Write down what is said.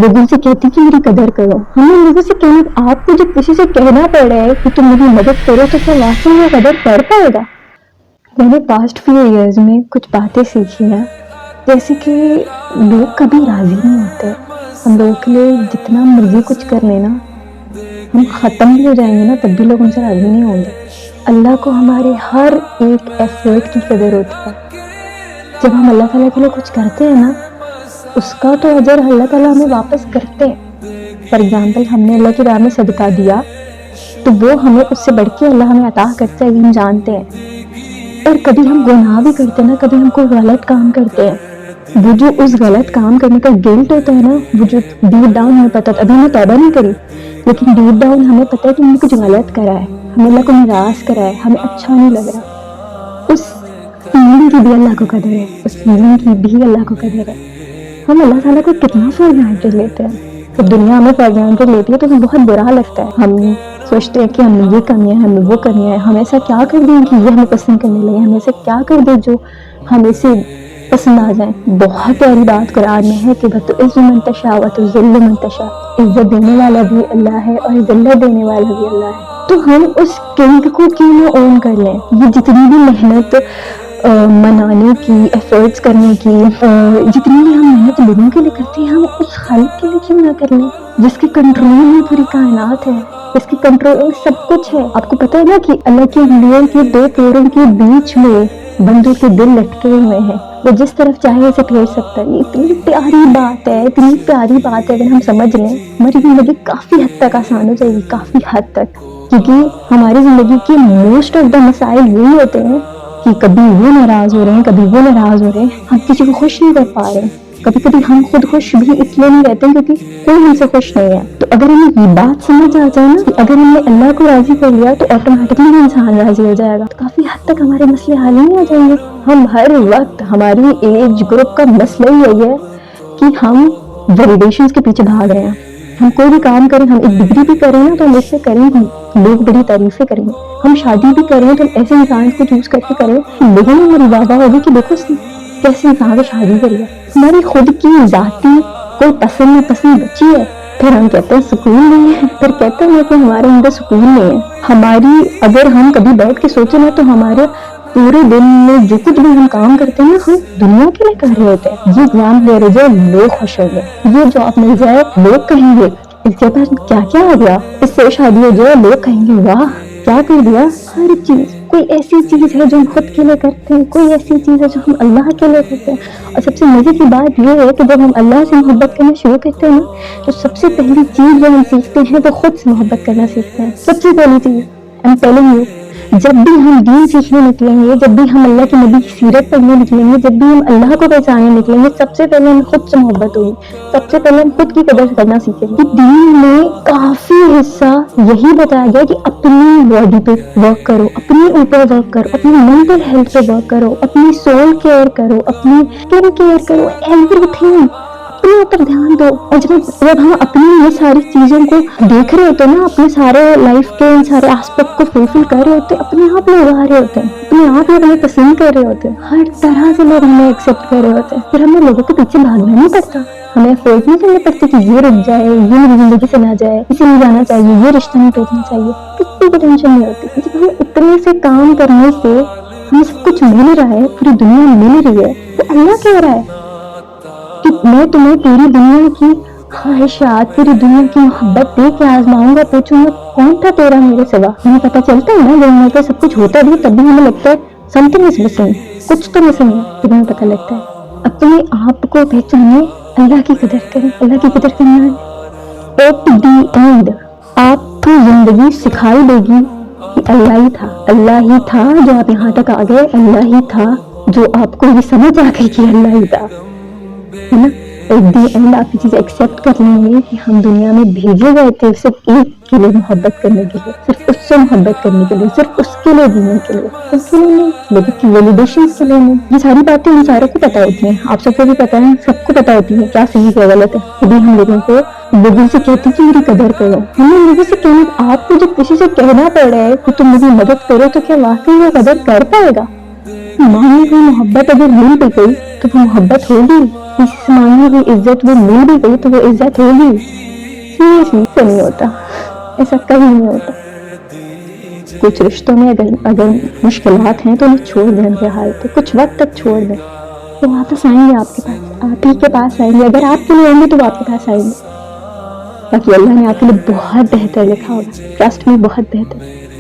लोगों से कहती कि मेरी कदर करो, हमें लोगों से कहना, आपको जब किसी से कहना पड़ रहा है कि तुम मेरी मदद करो तो क्या वाकई में कदर कर पाएगा। मैंने पास्ट फ्यू ईयर्स में कुछ बातें सीखी हैं, जैसे कि लोग कभी राजी नहीं होते। हम लोगों के लिए जितना मर्जी कुछ कर लेना, हम ख़त्म भी हो जाएंगे ना तब भी लोग हमसे राजी नहीं होंगे। अल्लाह को हमारे हर एक एफर्ट की कदर होती है। जब हम अल्लाह ताला के लिए कुछ करते हैं ना, उसका तो अजर अल्लाह ताला हमें वापस करते हैं। फॉर एग्जाम्पल, हमने अल्लाह की राह में सदका दिया तो वो हमें उससे बढ़ के अल्लाह हमें अता करता है, हम जानते हैं। और कभी हम गुनाह भी करते हैं ना, कभी हम कोई गलत काम करते हैं, वो जो उस गलत काम करने का गिल्ट होता है ना, वो जो डीप डाउन हमें पता था, अभी हमने तौबा नहीं करी लेकिन डीप डाउन हमें पता है कि हमने कुछ गलत करा है, हमें अल्लाह को निराश करा है, हमें अच्छा नहीं लग रहा। उस फीलिंग की भी अल्लाह को कदर है, उस फीलिंग की भी अल्लाह को कदर है। हम अल्लाह ताला को कितना फॉर ग्रांटेड लेते हैं। जब दुनिया हमें फॉर ग्रांटेड लेती है तो हमें बहुत बुरा लगता है। हम सोचते हैं कि हमें ये कमियाँ हैं, हमें वो कमियाँ हैं, हम ऐसा क्या कर दें कि ये हमें पसंद करने लगे, हम ऐसा क्या कर दें जो हमें से पसंद आ जाए। बहुत प्यारी बात कुरान में है कि बतुइज़्ज़ु मन तशा व तुज़िल्लु मन तशा, इज्जत देने वाला भी अल्लाह है और जिल्लत देने वाला भी अल्लाह है। तो हम उस किंग को क्यों ना ओन कर लें। ये जितनी भी मेहनत मनाने की, एफर्ट्स करने की, जितनी भी हम मेहनत लोगों के लिए करते हैं, हम उस खालिक के लिए क्यों ना कर लें जिसके कंट्रोल में पूरी कायनात है, इसके कंट्रोल में सब कुछ है। आपको पता है ना कि अल्लाह के अंबिया के दो पैरों के बीच में बंदों के दिल लटके हुए हैं, वो जिस तरफ चाहे उसे फेर सकता है। ये इतनी प्यारी बात है, इतनी प्यारी बात है। अगर हम समझ लें हमारी जिंदगी काफी हद तक आसान हो जाएगी, काफी हद तक, क्योंकि हमारी जिंदगी के मोस्ट ऑफ द मसाइल यही होते हैं कि कभी वो नाराज हो रहे हैं, कभी वो नाराज हो रहे हैं, हम किसी को खुश नहीं कर पा रहे हैं। कभी कभी हम खुद खुश भी इसलिए नहीं रहते क्योंकि कोई हमसे खुश नहीं है। तो अगर हमें ये बात समझ आ जाए ना कि अगर हमने अल्लाह को राजी कर लिया तो ऑटोमेटिकली इंसान राजी हो जाएगा, तो काफी हद तक हमारे मसले हल नहीं हो जाएंगे। हम हर वक्त, हमारी एज ग्रुप का मसला ही यही है कि हम वैलिडेशंस के पीछे भाग रहे हैं। हम कोई भी काम करें, हम एक डिग्री भी करें ना तो हम इससे करेंगे, लोग बड़ी तारीफें करेंगे। हम शादी भी करें तो हम ऐसे इंसान को चूज करके करें लोगों में हमारी वाह होगी कि देखो कैसे इंसान को शादी करी है। हमारी खुद की जाती कोई पसंद नापसंद बची है, फिर हम कहते हैं सुकून नहीं है, फिर कहते हैं कि हमारे अंदर सुकून नहीं है। हमारी अगर हम कभी बैठ के सोचे ना तो हमारे पूरे दिन में जो कुछ भी हम काम करते हैं ना, हम दुनिया के लिए कर रहे होते हैं। ये एग्जाम दे रहे जाए लोग खुश होंगे, ये जॉब मिल जाए लोग कहेंगे इसके पास क्या क्या आ गया, इससे शादी हो जाए लोग कहेंगे वाह क्या कर दिया। हर चीज, कोई ऐसी चीज है जो हम खुद के लिए करते हैं, कोई ऐसी चीज है जो हम अल्लाह के लिए करते हैं। और सबसे मजे की बात ये है कि जब हम अल्लाह से मोहब्बत करना शुरू करते हैं ना, तो सबसे पहली चीज जो हम सीखते हैं तो खुद से मोहब्बत करना सीखते हैं। सबसे पहली चीज आई एम टेलिंग यू, जब भी हम दीन सीखने निकलेंगे, जब भी हम अल्लाह के नबी की सीरत पढ़ने निकलेंगे, जब भी हम अल्लाह को पहचानने निकलेंगे, सबसे पहले हमें खुद से मोहब्बत होगी, सबसे पहले हम खुद की कदर करना सीखेंगे। दीन में काफी हिस्सा यही बताया गया कि अपनी बॉडी पे वर्क करो, अपने ऊपर वर्क करो, अपनी मेंटल हेल्थ पे वर्क करो, अपनी सोल केयर करो, अपनी स्किन केयर करो, एवरीथिंग अपने ऊपर ध्यान दो। और जब हम अपनी ये सारी चीजों को देख रहे होते हैं ना, अपने सारे लाइफ के इन सारे एस्पेक्ट को फुलफिल कर रहे होते हैं, अपने आप लोग आ रहे होते हैं, अपने आप लोग हमें पसंद कर रहे होते हैं, हर तरह से लोग हमें एक्सेप्ट कर रहे होते हैं। फिर हमें लोगों के पीछे भागना नहीं पड़ता, हमें एफर्ट नहीं करने पड़ते कि ये रुक जाए, ये मेरी जिंदगी से ना जाए, इसे नहीं जाना चाहिए, ये रिश्ता नहीं टूटना चाहिए, किसी को टेंशन नहीं होती। जब हमें इतने से काम करने से हमें सब कुछ मिल रहा है, पूरी दुनिया मिल रही है, तो अल्लाह कह रहा है कि मैं तुम्हें पूरी दुनिया की ख्वाहिशात, पूरी दुनिया की मोहब्बत दे के आजमाऊंगा, पूछूंगा कौन था तेरा मेरे सिवा। हमें पता चलता है ना जब हमारे पास सब कुछ होता भी तब भी हमें लगता है समथिंग इज मिसिंग, कुछ तो मिसिंग है, तब हमें पता लगता है। अपने आप को पहचाने, अल्लाह की कदर करें। अल्लाह की कदर करना है एट द एंड आपको जिंदगी सिखाई देगी कि अल्लाह ही था जो आप यहाँ तक आ गए, अल्लाह ही था जो आपको ये समझ आ गई कि अल्लाह ही था, है ना। एट दी एंड आप ये चीज एक्सेप्ट कर लेंगे कि हम दुनिया में भेजे गए थे सिर्फ एक के लिए मोहब्बत करने के लिए, सिर्फ उससे मोहब्बत करने के लिए, सिर्फ उसके लिए जीने के लिए, उसके लिए नहीं, लोगों की वैलिडेशन के लिए नहीं। ये सारी बातें हम सारों को पता होती हैं, आप सबको भी पता है, सबको पता होती है क्या सही क्या गलत है। अभी हम लोगों से कहते हैं कि मेरी कदर करो, हमें लोगों से कहना, आपको जब किसी से कहना पड़ रहा है कि तुम मेरी मदद करो तो क्या वाकई वो कदर कर पाएगा। मांगी हुई मोहब्बत अगर मिल भी गई तो वो मोहब्बत होगी, किसी से मांगी हुई इज्जत वो मिल भी गई तो वो इज्जत होगी? सीरियसली तो नहीं होता, ऐसा कभी नहीं होता। कुछ रिश्तों में अगर मुश्किलात हैं तो उन्हें छोड़ दें उनके हाल पे, कुछ वक्त तक छोड़ दें, वो वापस आएंगे आपके पास, आप ही के पास आएंगे। अगर आपके लिए आएंगे तो वो आपके पास आएंगे। बाकी अल्लाह ने आपके लिए बहुत बेहतर लिखा होगा, ट्रस्ट में बहुत बेहतर।